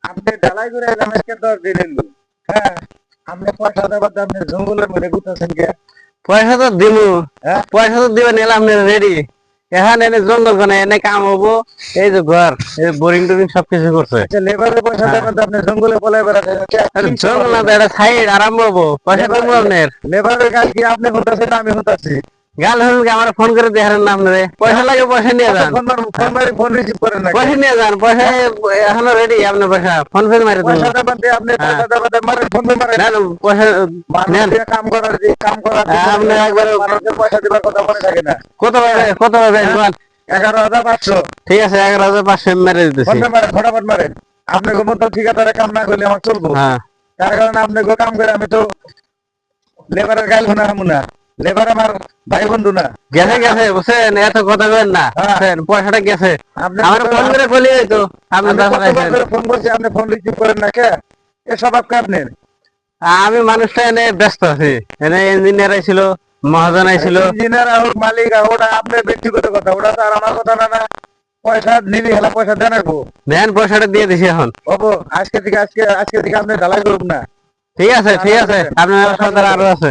আপনি ঢালাই করে এলাম আজকে 10 দিন এলো। হ্যাঁ, আপনি পয়সা দেবার দাম আপনি জঙ্গলের মধ্যে ঘুরতেছেন কে? পয়সা তো দিমু, হ্যাঁ, পয়সা তো দিবেন এলাম রেডি। এখন এনে জঙ্গল কোনে এনে কাম হবো। এই যে ঘর, এই বোরিং টোরিং সবকিছু করছে। আচ্ছা লেবারের পয়সা হ্যাঁ, দেবার দাম আপনি জঙ্গলে পলাই বেড়াচ্ছেন কে? আরে হিংসা জঙ্গল করে না তো না। এটা সাইড আরম্ভ হবো, পয়সা লেবার দেবো আপনার। লেবারের কাজ কি আপনি হতাছেন না আমি হতাছি? গাল হলুন আমার ফোন করে দেখারেন না আপনারে, পয়সা হ্যাঁ, লাগে পয়সা নিয়ে কত যান। ফোন মারি ফোন রিসিভ করেন না কে? পয়সা নিয়ে যান, পয়সা হ্যাঁ, এখনো রেডি আপনার পয়সা, ফোন পে মারি দেবো। পয়সা দেবার দিয়ে আপনি হ্যাঁ, পয়সা দেবার দিয়ে মারেন ফোন পে মারেন। না না, পয়সা মানুষ নেন। দিয়ে কাম করার আপনি একবার মানুষকে পয়সা দেবার কথা মনে থাকে না। কত ভাবে হ্যাঁ, 11,500 ঠিক আছে, 11,500 মেরে দিতেছি। ফোন পে মারেন, ফটাফট মারেন। আপনি মতো ঠিকাদারে কাম না করলে আমার চলবো। হ্যাঁ, তার কারণে আপনি কাম করে আমি তো লেবারের গাইল না হামু না। লেবার আমার ভাই বন্ধু না। গেছে গেছে বুঝছেন, এত কথা বলেন না হ্যাঁ, বুঝছেন, পয়সাটা গেছে। আপনি আমার ফোন করে বলি তো আপনি আমি বাসা কতবার আইছেন। করে ফোন করছি আপনি ফোন রিসিভ করেন না কে? এ স্বভাব কে আপনার? আমি মানুষটা এনে ব্যস্ত আছি, এনে ইঞ্জিনিয়ার আইছিল, মহাজন আইছিল। ইঞ্জিনিয়ার হোক মালিক হোক, ওটা আপনার ব্যক্তিগত কথা, ওটা তো আর আমার কথা না। না পয়সা নিবি হেলা পয়সা দেন রাখবো। দেন পয়সাটা দিয়ে দিছি এখন। বাবু আজকে থেকে আপনি ঢালাই করুন না। ঠিক আছে ঠিক আছে, আপনার সাথে আরো আছে।